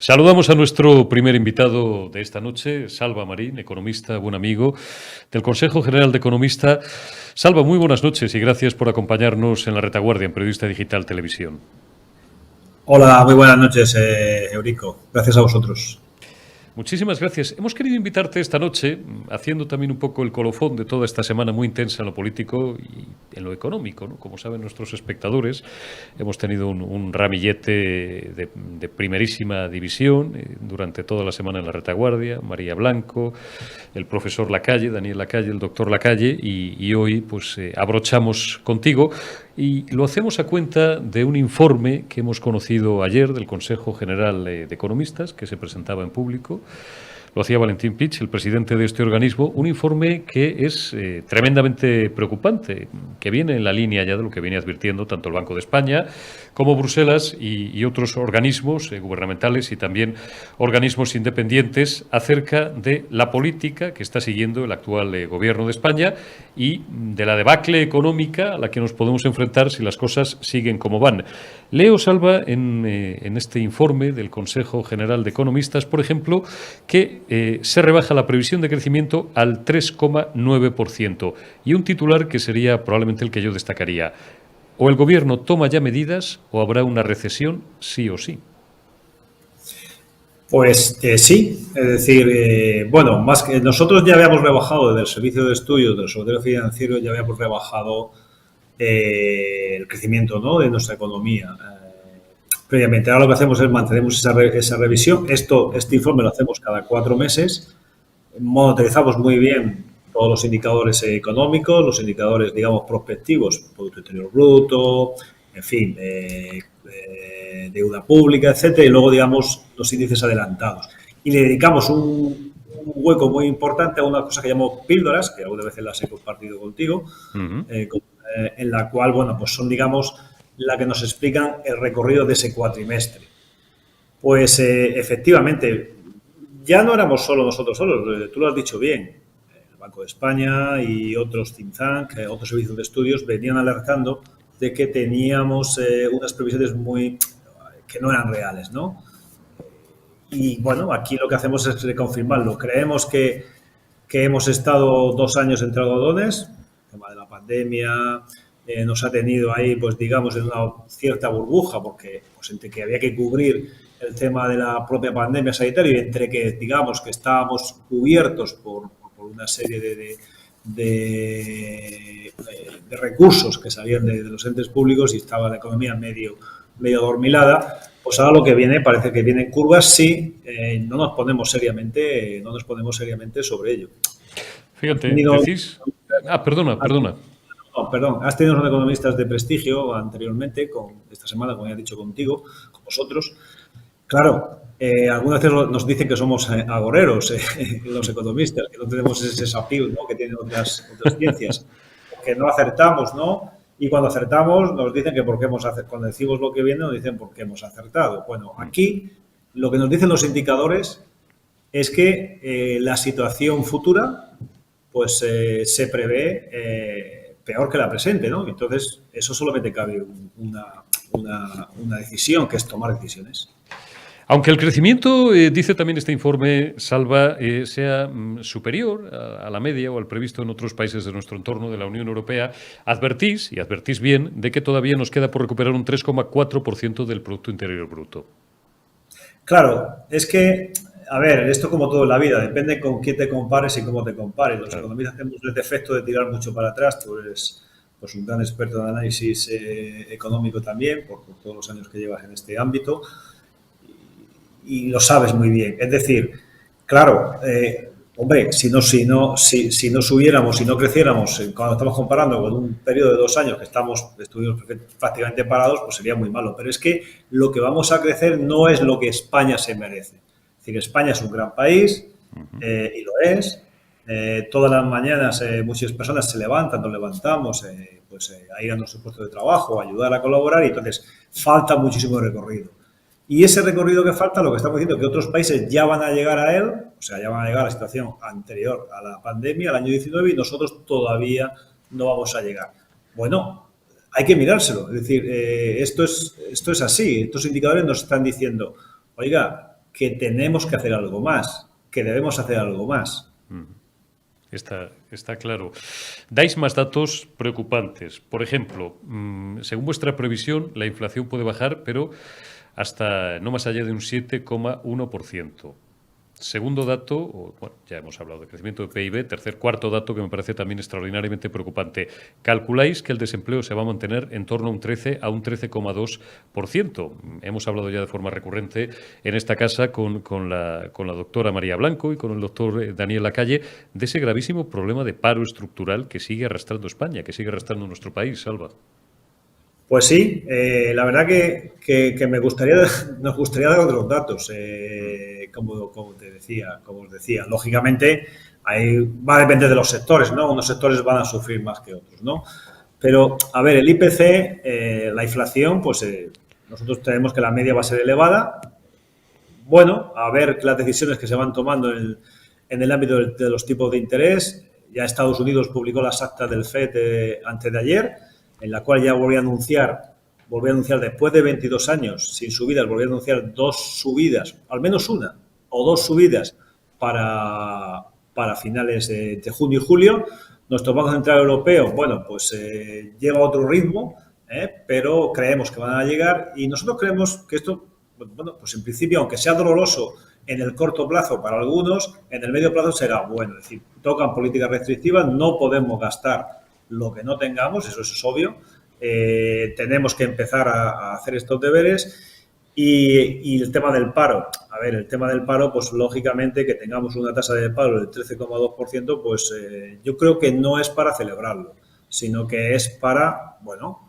Saludamos a nuestro primer invitado de esta noche, Salva Marín, economista, buen amigo del Consejo General de Economistas. Salva, muy buenas noches y gracias por acompañarnos en La Retaguardia, en Periodista Digital Televisión. Hola, muy buenas noches, Eurico. Gracias a vosotros. Muchísimas gracias. Hemos querido invitarte esta noche, haciendo también un poco el colofón de toda esta semana muy intensa en lo político y en lo económico, ¿no? Como saben nuestros espectadores, hemos tenido un ramillete de primerísima división durante toda la semana en La Retaguardia, María Blanco, el profesor Lacalle, Daniel Lacalle, el doctor Lacalle, y hoy pues abrochamos contigo. Y lo hacemos a cuenta de un informe que hemos conocido ayer del Consejo General de Economistas, que se presentaba en público. Lo hacía Valentín Pich, el presidente de este organismo, un informe que es tremendamente preocupante, que viene en la línea ya de lo que viene advirtiendo tanto el Banco de España como Bruselas y otros organismos gubernamentales y también organismos independientes acerca de la política que está siguiendo el actual gobierno de España y de la debacle económica a la que nos podemos enfrentar si las cosas siguen como van. Leo, Salva, en este informe del Consejo General de Economistas, por ejemplo, que se rebaja la previsión de crecimiento al 3,9%. Y un titular que sería probablemente el que yo destacaría. O el Gobierno toma ya medidas o habrá una recesión sí o sí. Pues sí, es decir, bueno, más que nosotros ya habíamos rebajado desde el Servicio de Estudios del Observatorio Financiero, ya habíamos rebajado el crecimiento, ¿no?, de nuestra economía. Previamente, ahora lo que hacemos es mantenemos esa revisión. Este informe lo hacemos cada 4 meses. Monitorizamos muy bien todos los indicadores económicos, los indicadores, digamos, prospectivos, Producto Interior Bruto, en fin, deuda pública, etcétera, y luego, digamos, los índices adelantados. Y le dedicamos un hueco muy importante a una cosa que llamo píldoras, que algunas veces las he compartido contigo, en la cual, bueno, pues son, digamos, la que nos explican el recorrido de ese cuatrimestre. Pues efectivamente, ya no éramos solo nosotros solos, tú lo has dicho bien. El Banco de España y otros think tank, otros servicios de estudios venían alertando de que teníamos unas previsiones que no eran reales, ¿no? Y bueno, aquí lo que hacemos es reconfirmarlo. Creemos que hemos estado 2 años entre algodones, el tema de la pandemia nos ha tenido ahí, pues digamos, en una cierta burbuja, porque pues entre que había que cubrir el tema de la propia pandemia sanitaria y entre que, digamos, que estábamos cubiertos por una serie de recursos que salían de los entes públicos y estaba la economía medio dormilada, pues ahora lo que viene, parece que vienen curvas si no nos ponemos seriamente sobre ello. Fíjate, decís... perdona. No, perdón, has tenido unos economistas de prestigio anteriormente, esta semana, como ya he dicho contigo, con vosotros. Claro, algunas veces nos dicen que somos agoreros, los economistas, que no tenemos ese appeal, ¿no?, que tienen otras ciencias, que no acertamos, ¿no? Y cuando acertamos nos dicen que cuando decimos lo que viene nos dicen por qué hemos acertado. Bueno, aquí lo que nos dicen los indicadores es que la situación futura pues se prevé peor que la presente, ¿no? Entonces, eso solamente cabe una decisión, que es tomar decisiones. Aunque el crecimiento, dice también este informe, Salva, sea superior a la media o al previsto en otros países de nuestro entorno, de la Unión Europea, advertís bien, de que todavía nos queda por recuperar un 3,4% del Producto Interior Bruto. Claro, es que, a ver, esto como todo en la vida, depende con quién te compares y cómo te compares. Los economistas tenemos el defecto de tirar mucho para atrás. Tú eres pues, un gran experto en análisis económico también, por todos los años que llevas en este ámbito. Y lo sabes muy bien. Es decir, claro, hombre, si no subiéramos, si no creciéramos, cuando estamos comparando con un periodo de 2 años que estuvimos prácticamente parados, pues sería muy malo. Pero es que lo que vamos a crecer no es lo que España se merece. Es decir, España es un gran país y lo es. Todas las mañanas muchas personas se levantan, nos levantamos a ir a nuestro puesto de trabajo, a ayudar a colaborar, y entonces falta muchísimo recorrido. Y ese recorrido que falta, lo que estamos diciendo, que otros países ya van a llegar a él, o sea, ya van a llegar a la situación anterior a la pandemia, al año 19, y nosotros todavía no vamos a llegar. Bueno, hay que mirárselo. Es decir, esto es así. Estos indicadores nos están diciendo, oiga, que tenemos que hacer algo más, que debemos hacer algo más. Está claro. Dais más datos preocupantes. Por ejemplo, según vuestra previsión, la inflación puede bajar, pero hasta no más allá de un 7,1%. Segundo dato, bueno, ya hemos hablado de crecimiento de PIB. Cuarto dato que me parece también extraordinariamente preocupante. Calculáis que el desempleo se va a mantener en torno a un 13 a un 13,2%. Hemos hablado ya de forma recurrente en esta casa con la doctora María Blanco y con el doctor Daniel Lacalle de ese gravísimo problema de paro estructural que sigue arrastrando España, que sigue arrastrando nuestro país, Salva. Pues sí, la verdad que nos gustaría dar otros datos, como os decía. Lógicamente, ahí va a depender de los sectores, ¿no? Unos sectores van a sufrir más que otros, ¿no? Pero, a ver, el IPC, la inflación, pues nosotros tenemos que la media va a ser elevada. Bueno, a ver las decisiones que se van tomando en el ámbito de los tipos de interés. Ya Estados Unidos publicó las actas del FED antes de ayer, en la cual ya volví a anunciar después de 22 años sin subidas, volví a anunciar 2 subidas, al menos una o 2 subidas para finales de junio y julio. Nuestro Banco Central Europeo, bueno, pues llega a otro ritmo, pero creemos que van a llegar y nosotros creemos que esto, bueno, pues en principio, aunque sea doloroso en el corto plazo para algunos, en el medio plazo será bueno. Es decir, tocan políticas restrictivas, no podemos gastar lo que no tengamos, eso es obvio. Tenemos que empezar a hacer estos deberes y el tema del paro. A ver, el tema del paro, pues lógicamente que tengamos una tasa de paro del 13,2%, pues yo creo que no es para celebrarlo, sino que es para, bueno,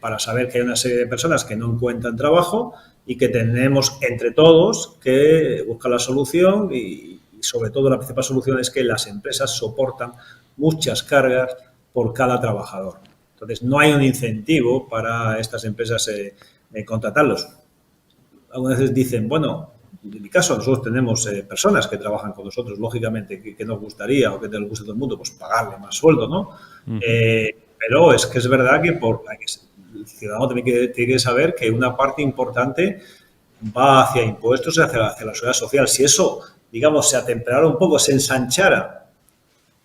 para saber que hay una serie de personas que no encuentran trabajo y que tenemos entre todos que buscar la solución y sobre todo la principal solución es que las empresas soportan muchas cargas por cada trabajador. Entonces, no hay un incentivo para estas empresas contratarlos. Algunas veces dicen, bueno, en mi caso, nosotros tenemos personas que trabajan con nosotros, lógicamente, que nos gustaría o que nos gusta a todo el mundo, pues pagarle más sueldo, ¿no? Pero es que es verdad que el ciudadano también tiene que saber que una parte importante va hacia impuestos, hacia la seguridad social. Si eso, digamos, se atemperara un poco, se ensanchara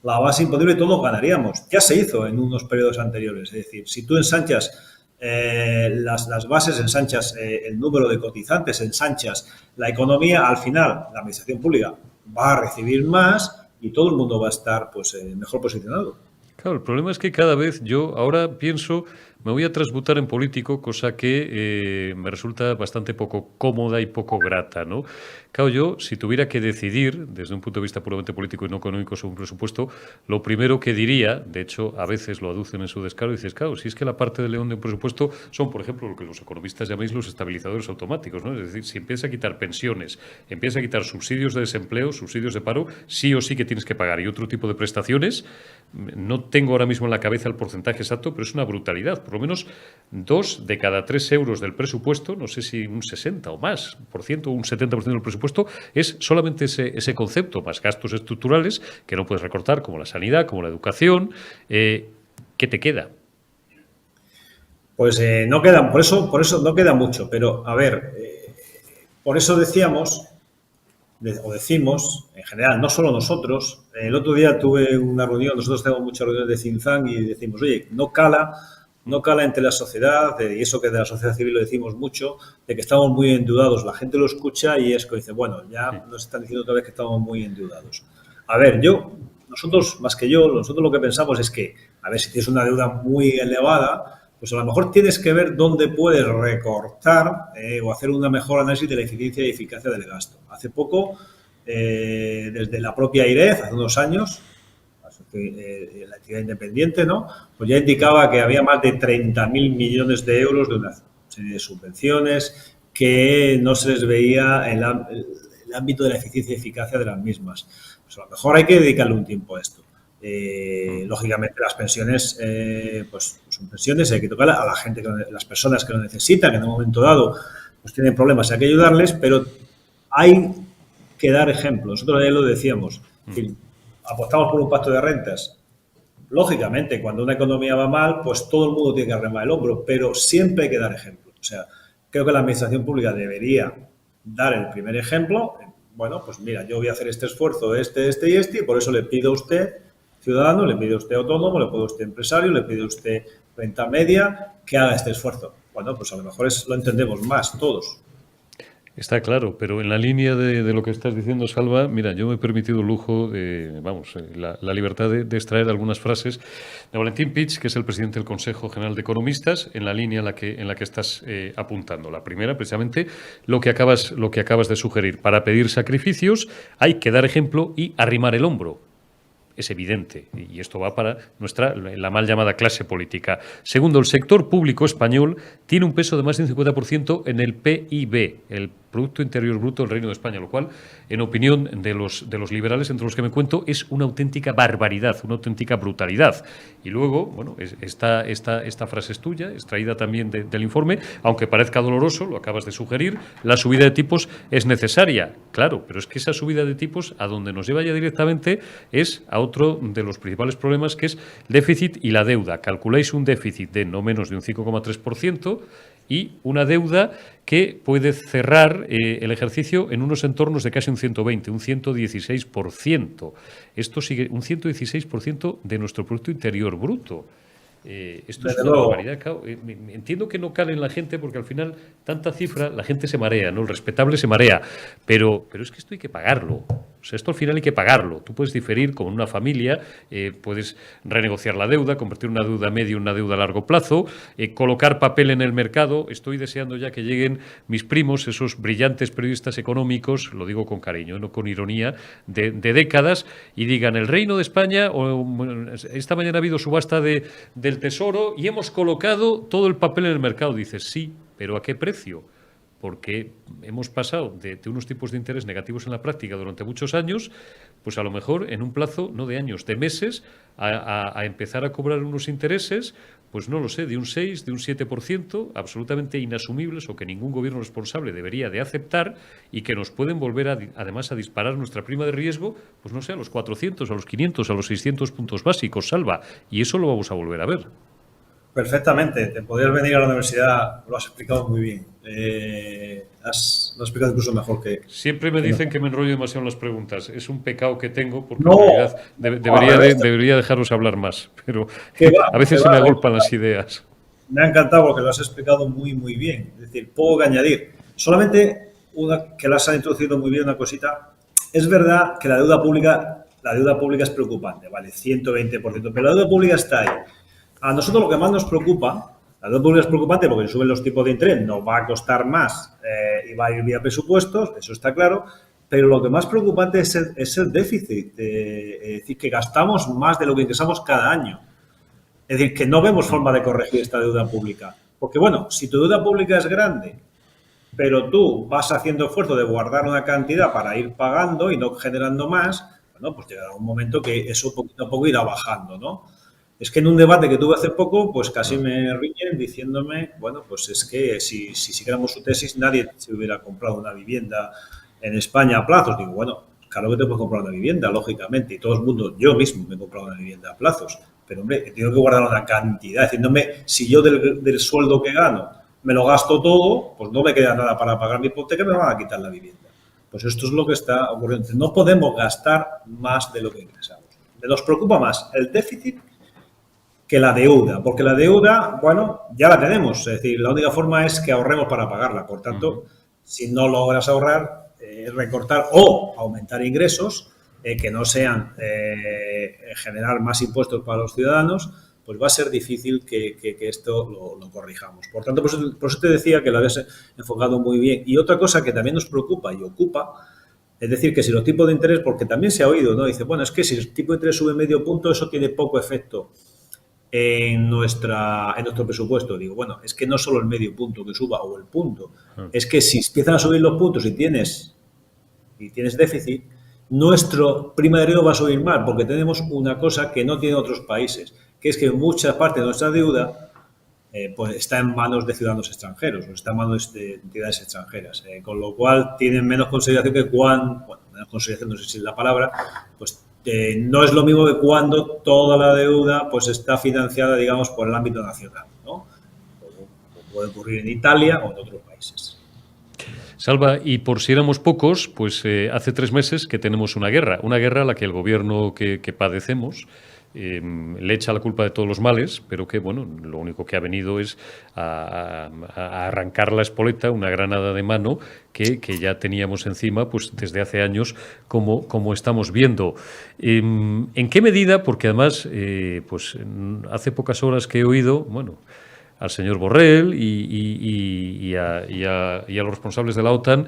la base imponible, todos ganaríamos. Ya se hizo en unos periodos anteriores. Es decir, si tú ensanchas las bases, ensanchas el número de cotizantes, ensanchas la economía, al final la administración pública va a recibir más y todo el mundo va a estar pues mejor posicionado. Claro, el problema es que cada vez yo ahora pienso, me voy a transmutar en político, cosa que me resulta bastante poco cómoda y poco grata, ¿no? Claro, yo, si tuviera que decidir, desde un punto de vista puramente político y no económico sobre un presupuesto, lo primero que diría, de hecho, a veces lo aducen en su descaro, dices, claro, si es que la parte de león de un presupuesto son, por ejemplo, lo que los economistas llamáis los estabilizadores automáticos, ¿no? Es decir, si empieza a quitar pensiones, empieza a quitar subsidios de desempleo, subsidios de paro, sí o sí que tienes que pagar. Y otro tipo de prestaciones, no tengo ahora mismo en la cabeza el porcentaje exacto, pero es una brutalidad. Por lo menos 2 de cada 3 euros del presupuesto, no sé si un 60 o más por ciento, un 70% del presupuesto, es solamente ese concepto, más gastos estructurales que no puedes recortar, como la sanidad, como la educación. ¿Qué te queda? Pues no quedan, por eso no queda mucho, pero a ver, por eso decíamos, o decimos, en general, no solo nosotros, el otro día tuve una reunión, nosotros tenemos muchas reuniones de think tank y decimos, oye, no cala entre la sociedad, y eso que de la sociedad civil lo decimos mucho, de que estamos muy endeudados. La gente lo escucha y es que dice, bueno, ya nos están diciendo otra vez que estamos muy endeudados. A ver, nosotros lo que pensamos es que, a ver, si tienes una deuda muy elevada, pues a lo mejor tienes que ver dónde puedes recortar o hacer un mejor análisis de la eficiencia y eficacia del gasto. Hace poco, desde la propia IREF, hace unos años, la entidad independiente, ¿no? Pues ya indicaba que había más de 30.000 millones de euros de una serie de subvenciones que no se les veía el ámbito de la eficiencia y eficacia de las mismas. Pues a lo mejor hay que dedicarle un tiempo a esto. Lógicamente las pensiones, pues son pensiones, hay que tocar a la gente, las personas que lo necesitan, que en un momento dado pues tienen problemas, hay que ayudarles, pero hay que dar ejemplo. Nosotros ayer lo decíamos, es decir, apostamos por un pacto de rentas. Lógicamente, cuando una economía va mal, pues todo el mundo tiene que arremar el hombro, pero siempre hay que dar ejemplo. O sea, creo que la administración pública debería dar el primer ejemplo. Bueno, pues mira, yo voy a hacer este esfuerzo, este y por eso le pido a usted, ciudadano, le pido a usted autónomo, le pido a usted empresario, le pido a usted renta media, que haga este esfuerzo. Bueno, pues a lo mejor lo entendemos más todos. Está claro, pero en la línea de lo que estás diciendo, Salva, mira, yo me he permitido el lujo de, la libertad de extraer algunas frases de Valentín Pich, que es el presidente del Consejo General de Economistas, en la línea en la que estás apuntando. La primera, precisamente, lo que acabas de sugerir. Para pedir sacrificios hay que dar ejemplo y arrimar el hombro. Es evidente, y esto va para la mal llamada clase política. Segundo, el sector público español tiene un peso de más de un 50% en el PIB, el Producto Interior Bruto del Reino de España, lo cual, en opinión de los liberales, entre los que me cuento, es una auténtica barbaridad, una auténtica brutalidad. Y luego, bueno, esta frase es tuya, extraída también del informe, aunque parezca doloroso, lo acabas de sugerir, la subida de tipos es necesaria. Claro, pero es que esa subida de tipos, a donde nos lleva ya directamente, es a otro de los principales problemas, que es el déficit y la deuda. Calculáis un déficit de no menos de un 5,3% y una deuda que puede cerrar el ejercicio en unos entornos de casi un 120, un 116%. Esto sigue un 116% de nuestro Producto Interior Bruto. Esto es una barbaridad. Claro, entiendo que no cale en la gente porque al final tanta cifra, la gente se marea, ¿no? El respetable se marea, pero es que esto hay que pagarlo. O sea, esto al final hay que pagarlo. Tú puedes diferir como en una familia, puedes renegociar la deuda, convertir una deuda media en una deuda a largo plazo, colocar papel en el mercado. Estoy deseando ya que lleguen mis primos, esos brillantes periodistas económicos, lo digo con cariño, no con ironía, de décadas, y digan, el Reino de España, esta mañana ha habido subasta del Tesoro y hemos colocado todo el papel en el mercado. Dices, sí, pero ¿a qué precio? Porque hemos pasado de unos tipos de interés negativos en la práctica durante muchos años, pues a lo mejor en un plazo, no de años, de meses, a empezar a cobrar unos intereses, pues no lo sé, de un 6, de un 7%, absolutamente inasumibles o que ningún gobierno responsable debería de aceptar y que nos pueden volver además a disparar nuestra prima de riesgo, pues no sé, a los 400, a los 500, a los 600 puntos básicos, Salva, y eso lo vamos a volver a ver. Perfectamente, te podrías venir a la universidad, lo has explicado muy bien. Lo has explicado incluso mejor que... Siempre me dicen que me enrollo demasiado en las preguntas. Es un pecado que tengo porque no, en realidad debería dejaros hablar más, pero a veces se me agolpan las ideas. Me ha encantado porque lo has explicado muy, muy bien. Es decir, poco que añadir. Solamente que lo has introducido muy bien una cosita. Es verdad que la deuda pública es preocupante, ¿vale? 120%, pero la deuda pública está ahí. A nosotros lo que más nos preocupa, la deuda pública es preocupante porque si suben los tipos de interés nos va a costar más y va a ir vía presupuestos, eso está claro, pero lo que más preocupante es el déficit, es decir, que gastamos más de lo que ingresamos cada año. Es decir, que no vemos forma de corregir esta deuda pública. Porque, bueno, si tu deuda pública es grande, pero tú vas haciendo esfuerzo de guardar una cantidad para ir pagando y no generando más, bueno, pues llegará un momento que eso poquito a poco irá bajando, ¿no? Es que en un debate que tuve hace poco, pues casi me riñen diciéndome, bueno, pues es que si siguiéramos su tesis, nadie se hubiera comprado una vivienda en España a plazos. Digo, bueno, claro que te puedes comprar una vivienda, lógicamente, y todo el mundo, yo mismo me he comprado una vivienda a plazos, pero hombre, tengo que guardar una cantidad, diciéndome, si yo del sueldo que gano me lo gasto todo, pues no me queda nada para pagar mi hipoteca y me van a quitar la vivienda. Pues esto es lo que está ocurriendo. No podemos gastar más de lo que ingresamos. Nos preocupa más el déficit que la deuda, porque la deuda, bueno, ya la tenemos, es decir, la única forma es que ahorremos para pagarla, por tanto, si no logras ahorrar, recortar o aumentar ingresos, que no sean generar más impuestos para los ciudadanos, pues va a ser difícil que esto lo corrijamos. Por tanto, por eso te decía que lo habías enfocado muy bien. Y otra cosa que también nos preocupa y ocupa, es decir, que si los tipos de interés, porque también se ha oído, ¿no? Dice, bueno, es que si el tipo de interés sube medio punto, eso tiene poco efecto en nuestro presupuesto. Digo, bueno, es que no solo el medio punto que suba o el punto, es que si empiezan a subir los puntos y tienes déficit, nuestro prima de riesgo va a subir más, porque tenemos una cosa que no tienen otros países, que es que mucha parte de nuestra deuda pues está en manos de ciudadanos extranjeros, o está en manos de entidades extranjeras, con lo cual tienen menos consideración que menos consideración, no sé si es la palabra, pues no es lo mismo que cuando toda la deuda pues está financiada, digamos, por el ámbito nacional, ¿no? Como puede ocurrir en Italia o en otros países. Salva, y por si éramos pocos, pues hace 3 meses que tenemos una guerra a la que el gobierno que padecemos le echa la culpa de todos los males, pero que, bueno, lo único que ha venido es a arrancar la espoleta, una granada de mano que ya teníamos encima pues desde hace años, como estamos viendo. ¿En qué medida? Porque además, pues hace pocas horas que he oído, bueno, al señor Borrell y a los responsables de la OTAN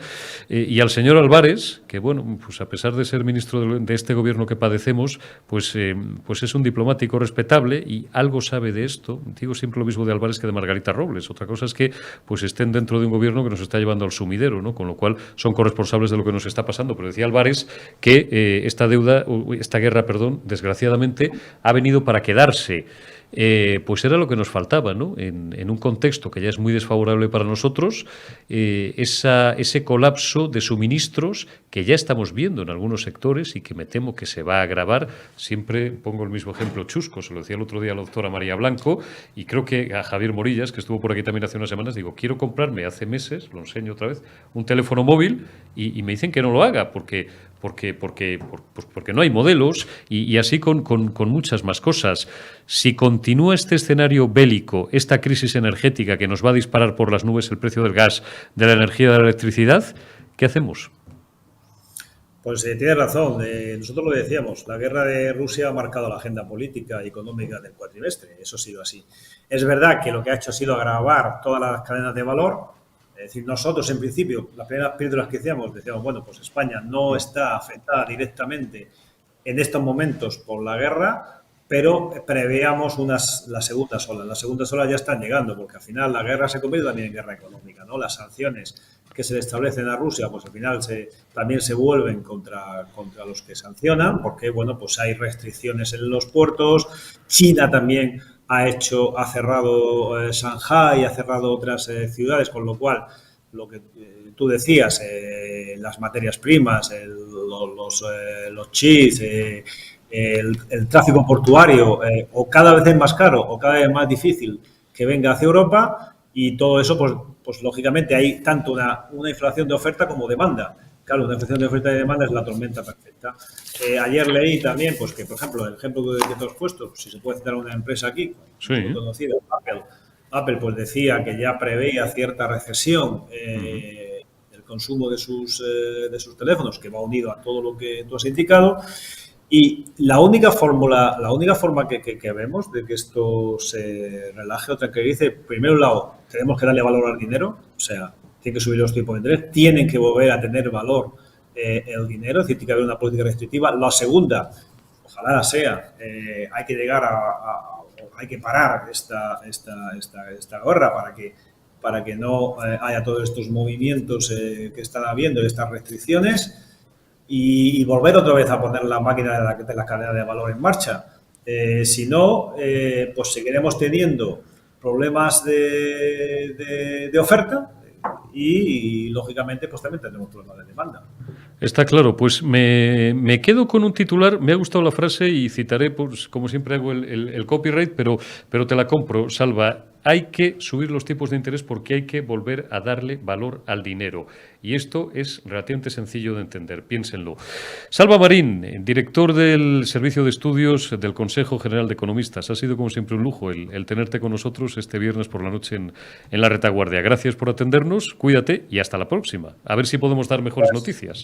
y al señor Álvarez, que bueno, pues a pesar de ser ministro de este gobierno que padecemos, pues es un diplomático respetable y algo sabe de esto. Digo siempre lo mismo de Álvarez que de Margarita Robles. Otra cosa es que pues estén dentro de un gobierno que nos está llevando al sumidero, ¿no? Con lo cual son corresponsables de lo que nos está pasando. Pero decía Álvarez que esta guerra, desgraciadamente, ha venido para quedarse. Pues era lo que nos faltaba, ¿no? En un contexto que ya es muy desfavorable para nosotros, ese colapso de suministros que ya estamos viendo en algunos sectores y que me temo que se va a agravar. Siempre pongo el mismo ejemplo chusco, se lo decía el otro día a la doctora María Blanco y creo que a Javier Morillas, que estuvo por aquí también hace unas semanas, digo, quiero comprarme hace meses, lo enseño otra vez, un teléfono móvil y me dicen que no lo haga porque no hay modelos y así con muchas más cosas. Si continúa este escenario bélico, esta crisis energética que nos va a disparar por las nubes el precio del gas, de la energía, de la electricidad, ¿qué hacemos? Pues tienes razón. Nosotros lo decíamos, la guerra de Rusia ha marcado la agenda política y económica del cuatrimestre. Eso ha sido así. Es verdad que lo que ha hecho ha sido agravar todas las cadenas de valor. Es decir, nosotros en principio, las primeras píldoras que decíamos, bueno, pues España no está afectada directamente en estos momentos por la guerra, pero preveíamos la segunda ola. Las segundas olas ya están llegando, porque al final la guerra se convierte también en guerra económica, ¿no? Las sanciones que se le establecen a Rusia, pues al final también se vuelven contra los que sancionan, porque, bueno, pues hay restricciones en los puertos. China también ha cerrado Shanghái, ha cerrado otras ciudades, con lo cual, lo que tú decías, las materias primas, los chips, el tráfico portuario, o cada vez es más caro o cada vez más difícil que venga hacia Europa, y todo eso, pues lógicamente hay tanto una inflación de oferta como demanda. Claro, una inflación de oferta y demanda es la tormenta perfecta. Ayer leí también, pues que, por ejemplo, el ejemplo que te has puesto, si se puede citar una empresa aquí, muy conocida, Apple, pues decía que ya preveía cierta recesión del consumo de sus teléfonos, que va unido a todo lo que tú has indicado. Y la única forma que vemos de que esto se relaje o tranquilice, primero lado, tenemos que darle valor al dinero, o sea, tienen que subir los tipos de interés, tienen que volver a tener valor el dinero, es decir, tiene que haber una política restrictiva. La segunda, ojalá sea, hay que llegar hay que parar esta guerra para que no haya todos estos movimientos que están habiendo, estas restricciones, y volver otra vez a poner la máquina de la cadena de valor en marcha. Si no, pues seguiremos teniendo problemas de oferta y, lógicamente, pues también tendremos problemas de demanda. Está claro, pues me quedo con un titular, me ha gustado la frase y citaré, pues, como siempre hago el copyright, pero te la compro, Salva. Hay que subir los tipos de interés porque hay que volver a darle valor al dinero. Y esto es relativamente sencillo de entender, piénsenlo. Salva Marín, director del Servicio de Estudios del Consejo General de Economistas. Ha sido, como siempre, un lujo el tenerte con nosotros este viernes por la noche en la retaguardia. Gracias por atendernos, cuídate y hasta la próxima. A ver si podemos dar mejores noticias.